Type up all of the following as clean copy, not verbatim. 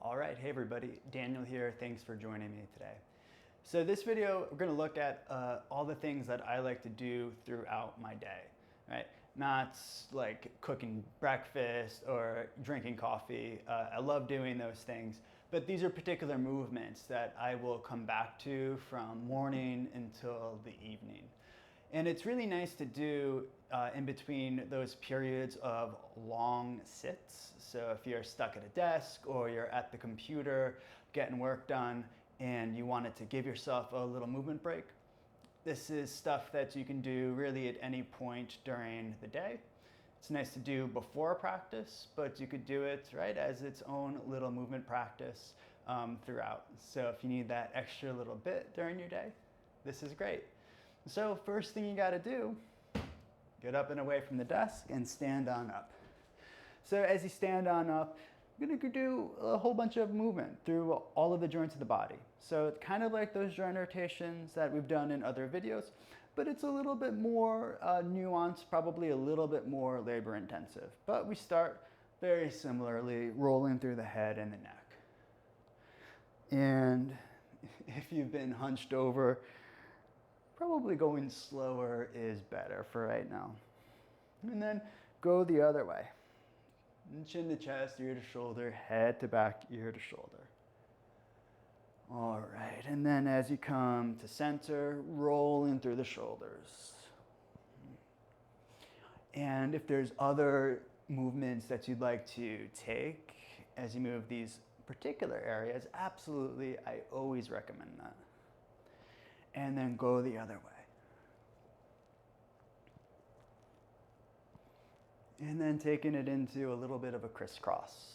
All right, hey everybody, Daniel here. Thanks for joining me today. So this video, we're gonna look at all the things that I like to do throughout my day, right? Not like cooking breakfast or drinking coffee. I love doing those things, but these are particular movements that I will come back to from morning until the evening. And it's really nice to do in between those periods of long sits. So if you're stuck at a desk or you're at the computer getting work done and you wanted to give yourself a little movement break, this is stuff that you can do really at any point during the day. It's nice to do before practice, but you could do it right as its own little movement practice throughout. So if you need that extra little bit during your day, this is great. So first thing you got to do, get up and away from the desk and stand on up. So as you stand on up, you're going to do a whole bunch of movement through all of the joints of the body. So it's kind of like those joint rotations that we've done in other videos, but it's a little bit more nuanced, probably a little bit more labor intensive. But we start very similarly, rolling through the head and the neck. And if you've been hunched over, probably going slower is better for right now. And then go the other way. Chin to chest, ear to shoulder, head to back, ear to shoulder. All right, and then as you come to center, rolling through the shoulders. And if there's other movements that you'd like to take as you move these particular areas, absolutely, I always recommend that. And then go the other way. And then taking it into a little bit of a crisscross.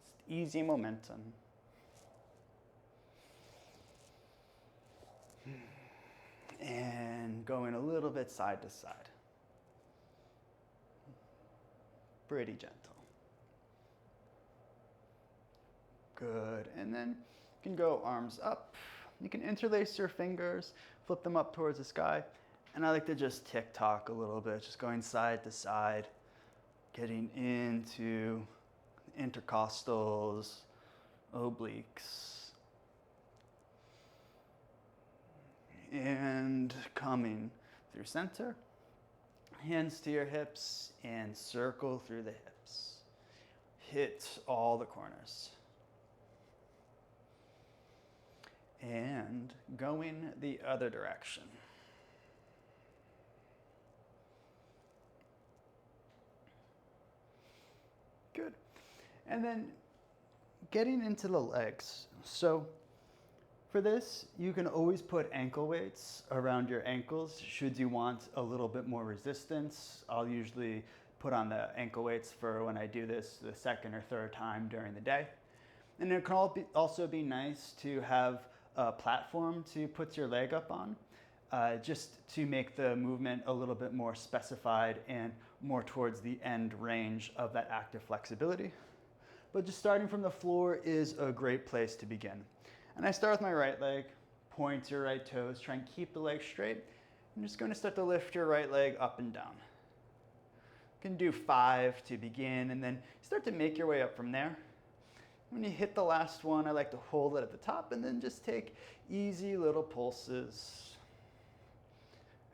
Just easy momentum. And going a little bit side to side. Pretty gentle. Good. And then you can go arms up. You can interlace your fingers, flip them up towards the sky. And I like to just tick-tock a little bit, just going side to side, getting into intercostals, obliques, and coming through center. Hands to your hips and circle through the hips. Hit all the corners. And going the other direction. Good. And then getting into the legs. So for this, you can always put ankle weights around your ankles should you want a little bit more resistance. I'll usually put on the ankle weights for when I do this the second or third time during the day. And it can also be nice to have a platform to put your leg up on, just to make the movement a little bit more specified and more towards the end range of that active flexibility. But just starting from the floor is a great place to begin. And I start with my right leg, point your right toes, try and keep the leg straight. I'm just going to start to lift your right leg up and down. You can do 5 to begin and then start to make your way up from there. When you hit the last one, I like to hold it at the top and then just take easy little pulses.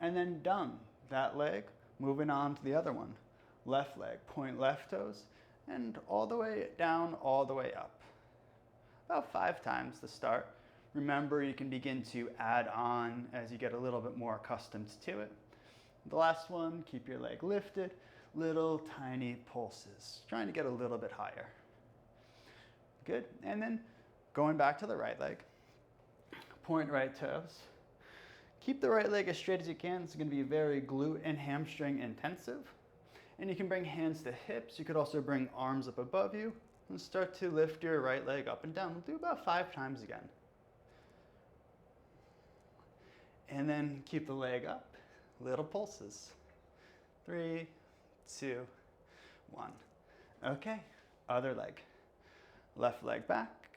And then done. That leg, moving on to the other one. Left leg, point left toes, and all the way down, all the way up. About 5 times to start. Remember, you can begin to add on as you get a little bit more accustomed to it. The last one, keep your leg lifted, little tiny pulses, trying to get a little bit higher. Good. And then going back to the right leg, point right toes. Keep the right leg as straight as you can. It's going to be very glute and hamstring intensive. And you can bring hands to hips. You could also bring arms up above you and start to lift your right leg up and down. We'll do about 5 times again. And then keep the leg up, little pulses. 3, 2, 1. Okay, other leg. Left leg back,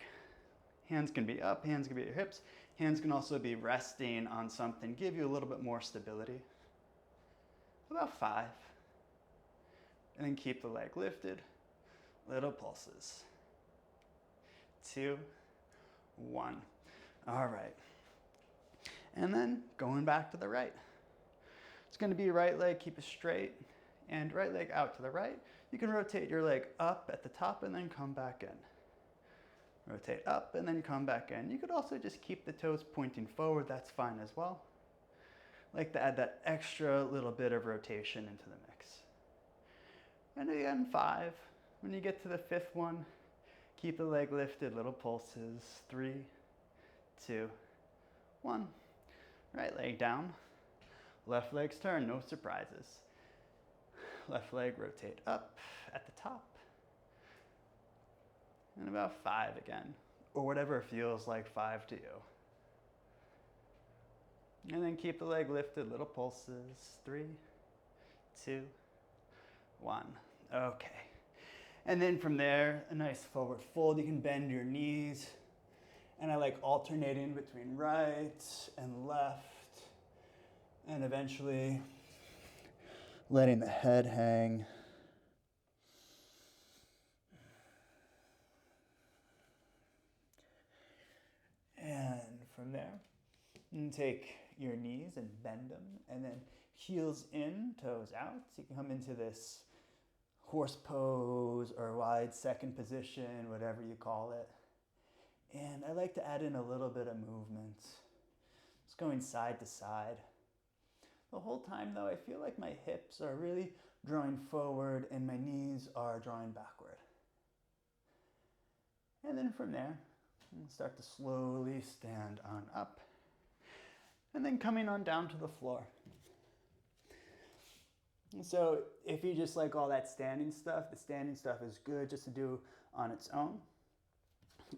hands can be up, hands can be at your hips, hands can also be resting on something, give you a little bit more stability. About 5. And then keep the leg lifted, little pulses. 2, 1. All right. And then going back to the right. It's going to be right leg, keep it straight, and right leg out to the right. You can rotate your leg up at the top and then come back in. Rotate up and then come back in. You could also just keep the toes pointing forward. That's fine as well. Like to add that extra little bit of rotation into the mix. And again, 5. When you get to the 5th one, keep the leg lifted, little pulses. 3, 2, 1. Right leg down. Left leg's turn, no surprises. Left leg rotate up at the top. And about 5 again, or whatever feels like 5 to you. And then keep the leg lifted, little pulses. 3, 2, 1. Okay. And then from there, a nice forward fold. You can bend your knees. And I like alternating between right and left. And eventually letting the head hang. And from there, you can take your knees and bend them, and then heels in, toes out. So you can come into this horse pose or wide second position, whatever you call it. And I like to add in a little bit of movement. Just going side to side. The whole time though, I feel like my hips are really drawing forward and my knees are drawing backward. And then from there, start to slowly stand on up. And then coming on down to the floor. And so if you just like all that standing stuff, the standing stuff is good just to do on its own.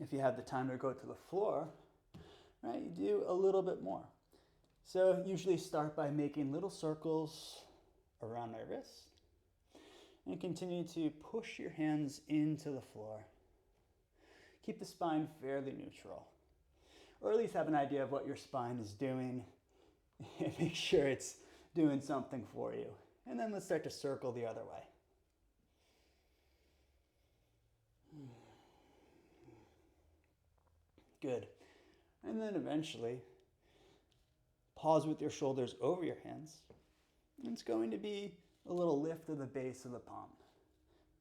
If you have the time to go to the floor, right, you do a little bit more. So usually start by making little circles around my wrist and continue to push your hands into the floor. Keep the spine fairly neutral, or at least have an idea of what your spine is doing and make sure it's doing something for you. And then let's start to circle the other way. Good. And then eventually, pause with your shoulders over your hands. And it's going to be a little lift of the base of the palm.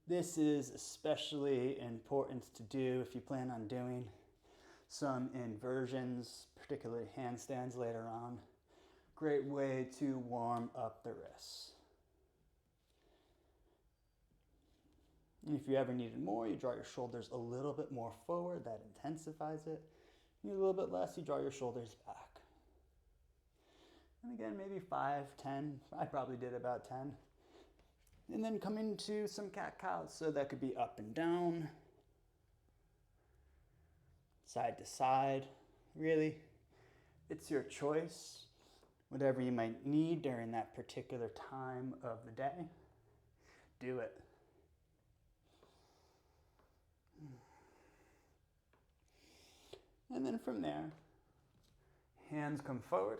This is especially important to do if you plan on doing some inversions, particularly handstands later on. Great way to warm up the wrists. And if you ever needed more, you draw your shoulders a little bit more forward. That intensifies it. You need a little bit less, you draw your shoulders back. And again, maybe 5, 10. I probably did about 10. And then come into some cat-cows. So that could be up and down, side to side. Really, it's your choice. Whatever you might need during that particular time of the day, do it. And then from there, hands come forward.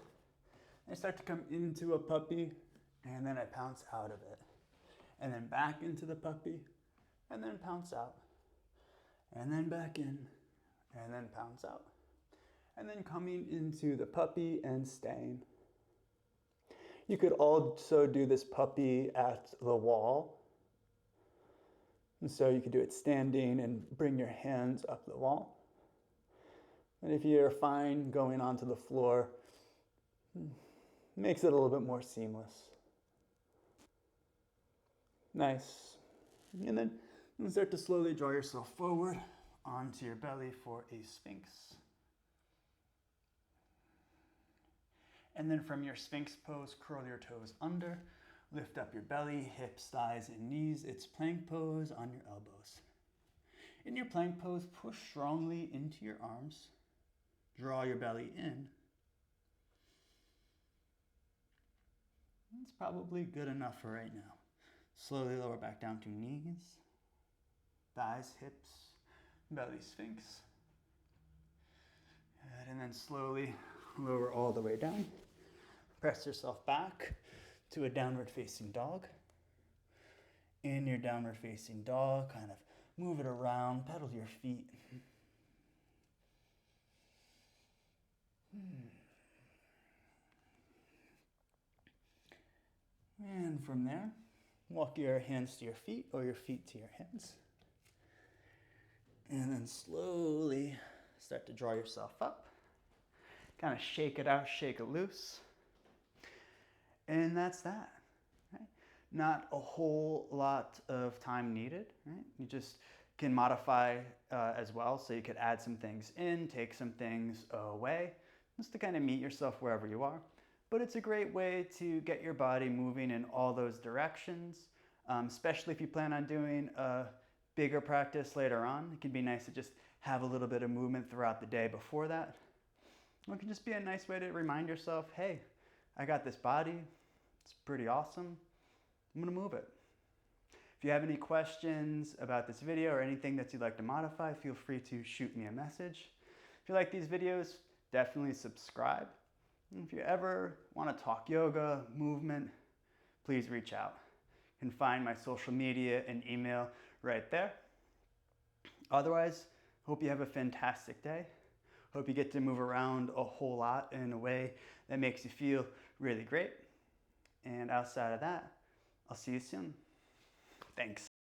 I start to come into a puppy, and then I pounce out of it. And then back into the puppy, and then pounce out. And then back in, and then pounce out. And then coming into the puppy and staying. You could also do this puppy at the wall. And so you could do it standing and bring your hands up the wall. And if you're fine going onto the floor, makes it a little bit more seamless. Nice. And then you start to slowly draw yourself forward onto your belly for a Sphinx. And then from your Sphinx pose, curl your toes under, lift up your belly, hips, thighs, and knees. It's plank pose on your elbows. In your plank pose, push strongly into your arms. Draw your belly in. It's probably good enough for right now. Slowly lower back down to knees, thighs, hips, belly, Sphinx. Good. And then slowly lower all the way down. Press yourself back to a downward facing dog. In your downward facing dog, kind of move it around, pedal your feet. And from there, walk your hands to your feet or your feet to your hands. And then slowly start to draw yourself up. Kind of shake it out, shake it loose. And that's that. Right? Not a whole lot of time needed. Right? You just can modify as well. So you could add some things in, take some things away, just to kind of meet yourself wherever you are. But it's a great way to get your body moving in all those directions, especially if you plan on doing a bigger practice later on. It can be nice to just have a little bit of movement throughout the day before that. Or it can just be a nice way to remind yourself, hey, I got this body. It's pretty awesome. I'm gonna move it. If you have any questions about this video or anything that you'd like to modify, feel free to shoot me a message. If you like these videos, definitely subscribe. And if you ever want to talk yoga, movement, please reach out. You can find my social media and email right there. Otherwise, hope you have a fantastic day. Hope you get to move around a whole lot in a way that makes you feel really great. And outside of that, I'll see you soon. Thanks.